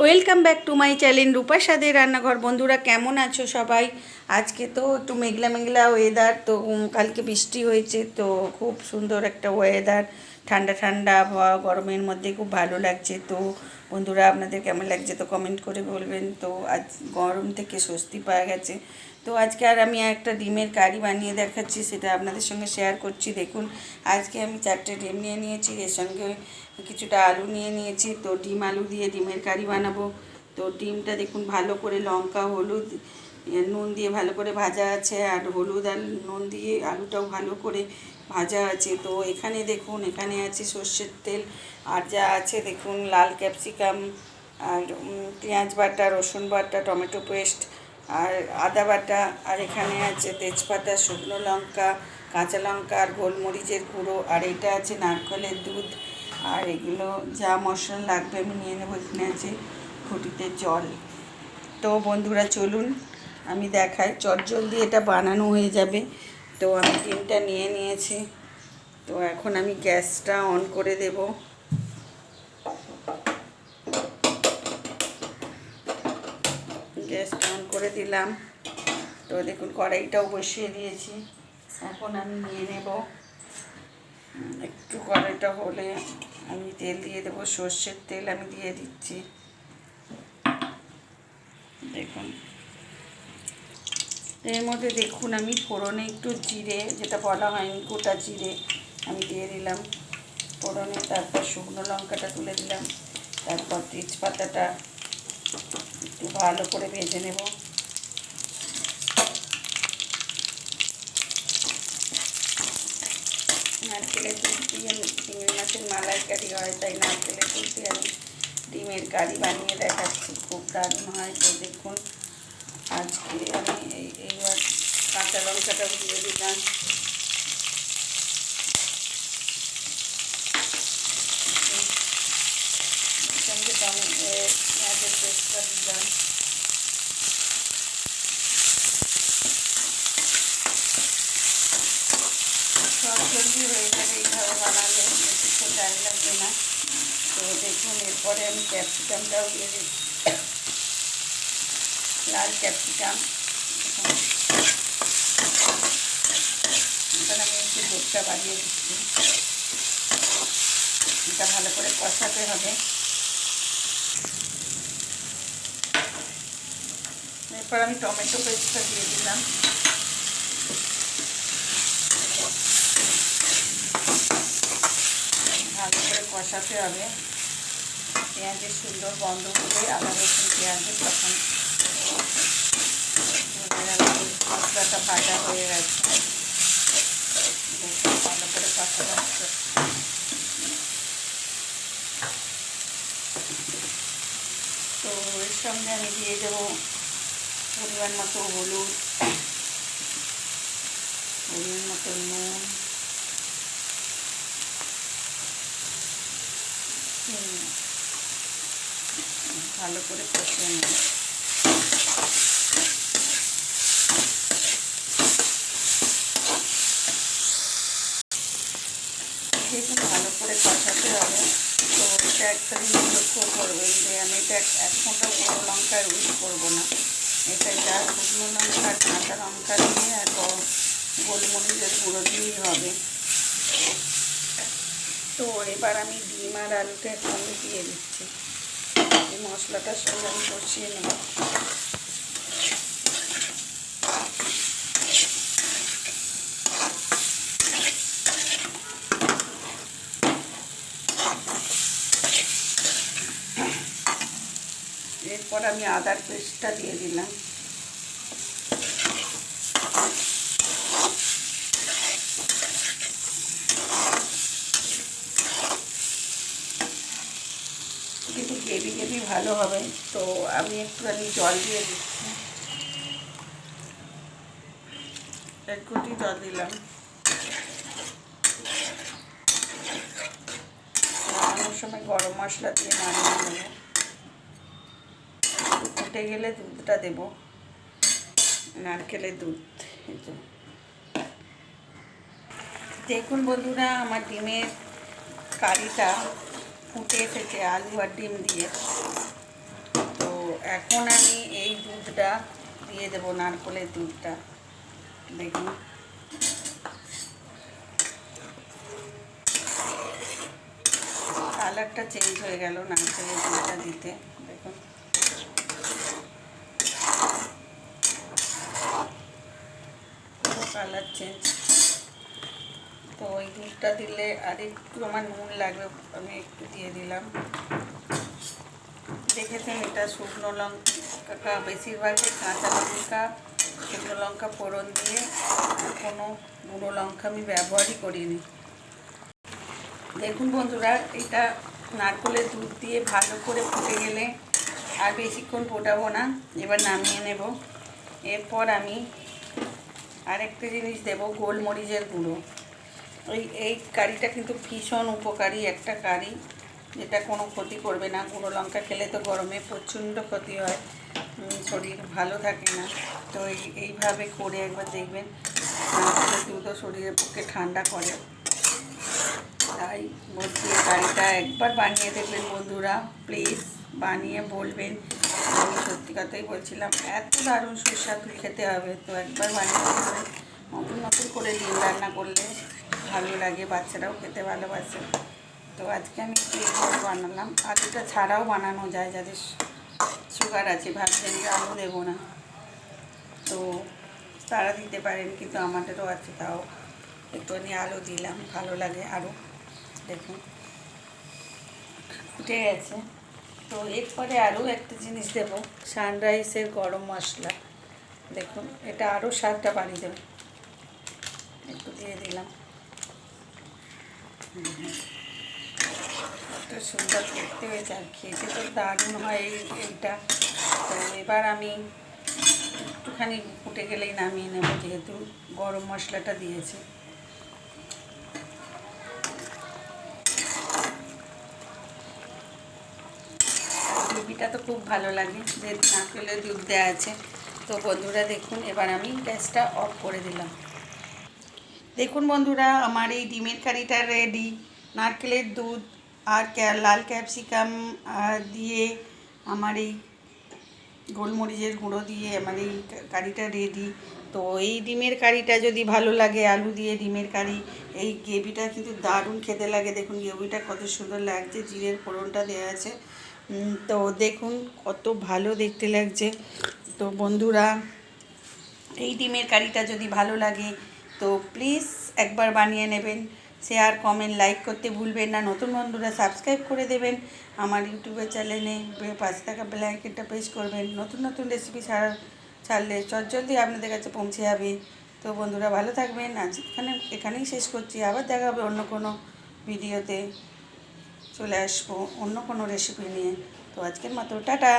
Welcome back to my channel Rupa স্বাদের রান্নাঘর। বন্ধুরা কেমন আছো সবাই? আজকে তো একটু মেঘলা মেঘলা ওয়েদার, তো কালকে বৃষ্টি হয়েছে, তো খুব সুন্দর একটা ওয়েদার, ঠান্ডা ঠান্ডা আবহাওয়া, গরমের মধ্যে খুব ভালো লাগছে। তো বন্ধুরা আপনাদের কেমন লাগছে তো কমেন্ট করে বলবেন। তো আজ গরম থেকে স্বস্তি পাওয়া গেছে। তো আজকে আর আমি একটা ডিমের কারি বানিয়ে দেখাচ্ছি, সেটা আপনাদের সঙ্গে শেয়ার করছি। দেখুন, আজকে আমি 4টে ডিম নিয়ে নিয়েছি, এর সঙ্গে কিছুটা আলু নিয়ে নিয়েছি। তো ডিম আলু দিয়ে ডিমের কারি বানাবো। তো ডিমটা দেখুন ভালো করে লঙ্কা হলুদ নুন দিয়ে ভালো করে ভাজা আছে, আর হলুদ আর নুন দিয়ে আলুটাও ভালো করে ভাজা আছে। তো এখানে দেখুন, এখানে আছে সর্ষের তেল, আর যা আছে দেখুন লাল ক্যাপসিকাম, আর পেঁয়াজ বাটা, রসুন বাটা, টমেটো পেস্ট, আর আদা বাটা, আর এখানে আছে তেজপাতা, শুকনো লঙ্কা, কাঁচা লঙ্কা, আর গোলমরিচের গুঁড়ো, আর এটা আছে নারকেলের দুধ। আর এগুলো যা মশলা লাগবে আমি নিয়ে নেবো। এখানে আছে ঘটিতে জল। তো বন্ধুরা চলুন আমি দেখাই, চটজলদি এটা বানানো হয়ে যাবে। তো আমি ডিমটা নিয়ে নিয়েছি। তো এখন আমি গ্যাসটা অন করে দেব। গ্যাসটা অন করে দিলাম। তো দেখুন কড়াইটাও বসিয়ে দিয়েছি। এখন আমি নিয়ে নেব। একটু কড়াইটা হলে আমি তেল দিয়ে দেবো, সর্ষের তেল আমি দিয়ে দিচ্ছি। দেখুন এর মধ্যে দেখুন আমি ফোড়নে একটু জিরে, যেটা বলা হয়নি গোটা জিরে, আমি দিয়ে দিলাম ফোড়নে। তারপর শুকনো লঙ্কাটা তুলে দিলাম, তারপর তেজপাতাটা একটু ভালো করে ভেজে নেব। নারকেলের দুধ দিয়ে চিংড়ি মাছের মালাইকারি হয়, তাই নারকেলের দুধ দিয়ে আমি ডিমের কারি বানিয়ে দেখাচ্ছি, খুব দারুণ হয়। তো দেখুন আজকে আমি এইবার কাঁচা লঙ্কাটাও দিয়ে দিলাম। সঙ্গে পেঁয়াজের পেস্টটা দিলাম। সব জলদি হয়ে যাবে এইভাবে বানালে, বেশিক্ষণ টাইম লাগবে না। তো দেখুন এরপরে আমি ক্যাপসিকামটাও দিয়ে দিচ্ছি, লাল ক্যাপসিকাম। এখন আমি একটু দুধটা বাড়িয়ে দিচ্ছি। এটা ভালো করে কষাতে হবে। এরপর আমি টমেটো পেস্টটা দিয়ে দিলাম। ভালো করে কষাতে হবে। পেঁয়াজের সুন্দর গন্ধ হবে, আদা রসুন পেঁয়াজের, তখন মশলাটা ভাজা হয়ে গেছে। ভালো করে কষাতে হবে। তো এর সঙ্গে আমি দিয়ে দেবো পরিমাণ মতো হলুদ, পরিমাণ মতো নুন, ভালো করে কষিয়ে নেব। যেহেতু ভালো করে কষাতে হবে, তো এটা একটা জিনিস লক্ষ্য করবেন যে আমি এটা এক ফোঁটা বড়ো লঙ্কা ইউজ করবো না। এটা যা শুকনো লঙ্কা, কাঁচা লঙ্কা দিয়ে আর গোলমরিচের গুঁড়ো দিয়েই হবে। তো এবার আমি ডিম আর আলুটা একসঙ্গে দিয়ে দিচ্ছি। এই মশলাটার সঙ্গে আমি কষিয়ে নেব। এরপর আমি আদার পেস্টটা দিয়ে দিলাম। কিন্তু গ্রেভি গ্রেভি ভালো হবে, তো আমি একটুখানি জল দিয়ে দিচ্ছি। এক ঘটি জল দিলাম। নামানোর সময় গরম মশলা দিয়ে নামিয়ে নেব। ফুটে গেলে দুধটা দেব, নারকেলের দুধ। দেখুন বন্ধুরা আমার ডিমের কারিটা ফুটে এসেছে আলু আর ডিম দিয়ে। এখন আমি এই দুধটা দিয়ে দেবো, নারকেলের দুধটা। দেখুন কালারটা চেঞ্জ হয়ে গেল নারকেলের দুধটা দিতে। দেখুন কালার চেঞ্জ। তো ওই দুধটা দিলে আর একটু আমার নুন লাগবে, আমি একটু দিয়ে দিলাম। দেখেছেন এটা শুকনো লঙ্কা, বেশিরভাগই কাঁচা লঙ্কা, শুকনো লঙ্কা ফোড়ন দিয়ে, কোনো গুঁড়ো লঙ্কা আমি ব্যবহারই করিনি। দেখুন বন্ধুরা, এটা নারকেলের দুধ দিয়ে ভালো করে ফুটে গেলে আর বেশিক্ষণ ফোটাবো না, এবার নামিয়ে নেব। এরপর আমি আরেকটা জিনিস দেব, গোলমরিচের গুঁড়ো। এই কারিটা কিন্তু ভীষণ উপকারী একটা কারি, যেটা কোনো ক্ষতি করবে না। গুঁড়ো লঙ্কা খেলে তো গরমে প্রচণ্ড ক্ষতি হয়, শরীর ভালো থাকে না। তো এইভাবে করে একবার দেখবেন, নারকেলের দুধও শরীরের পক্ষে ঠান্ডা করে। তাই বলছি এই কারিটা একবার বানিয়ে দেখবেন বন্ধুরা, প্লিজ বানিয়ে বলবেন। আমি সত্যি কথাই বলছিলাম, এত দারুণ সুস্বাদু খেতে হবে। তো একবার বানিয়ে দেখবেন। নতুন নতুন করে ডিম রান্না করলে ভালো লাগে, বাচ্চারাও খেতে ভালোবাসে। তো আজকে আমি একটু এইভাবে বানালাম। আলুটা ছাড়াও বানানো যায়, যাদের সুগার আছে, ভাবছেন যে আলু দেবো না, তো তারা দিতে পারেন, কিন্তু আমাদেরও আছে, তাও একটুখানি আলু দিলাম, ভালো লাগে আরও। দেখুন ফুটে গেছে। তো এরপরে আরও একটা জিনিস দেবো, সানরাইসের গরম মশলা। দেখুন এটা আরও স্বাদটা বাড়িয়ে দেবে, একটু দিয়ে দিলাম। কত সুন্দর দেখতে হয়েছে, আর খেতে তো দারুণ হয় এইটা। তো এবার আমি একটুখানি ফুটে গেলেই নামিয়ে নেব, যেহেতু গরম মশলাটা দিয়েছি। গ্রেভিটা তো খুব ভালো লাগে, যেহেতু নারকেলের দুধ দেওয়া আছে। তো বন্ধুরা দেখুন, এবার আমি গ্যাসটা অফ করে দিলাম। দেখুন বন্ধুরা, আমার এই ডিমের কারিটা রেডি। নারকেলের দুধ আর লাল ক্যাপসিকাম দিয়ে, আমার এই গোলমরিচের গুঁড়ো দিয়ে আমার এই কারিটা রেডি। তো এই ডিমের কারিটা যদি ভালো লাগে, আলু দিয়ে ডিমের কারি, এই গ্রেভিটা কিন্তু দারুণ খেতে লাগে। দেখুন গ্রেভিটা কত সুন্দর লাগছে, জিরের ফোড়নটা দেওয়া আছে। তো দেখুন কত ভালো দেখতে লাগছে। তো বন্ধুরা, এই ডিমের কারিটা যদি ভালো লাগে তো প্লিজ একবার বানিয়ে নেবেন। শেয়ার, কমেন্ট, লাইক করতে ভুলবেন না। নতুন বন্ধুরা সাবস্ক্রাইব করে দেবেন আমার ইউটিউবের চ্যানেলে, পাশে থাকা বেল আইকনটা প্রেস করবেন। নতুন নতুন রেসিপি ছাড়লে চটজলদি আপনাদের কাছে পৌঁছে যাবে। তো বন্ধুরা ভালো থাকবেন। আজ এখানেই শেষ করছি, আবার দেখা হবে অন্য কোনো ভিডিওতে। চলে আসবো অন্য কোনো রেসিপি নিয়ে। তো আজকের মতো টাটা।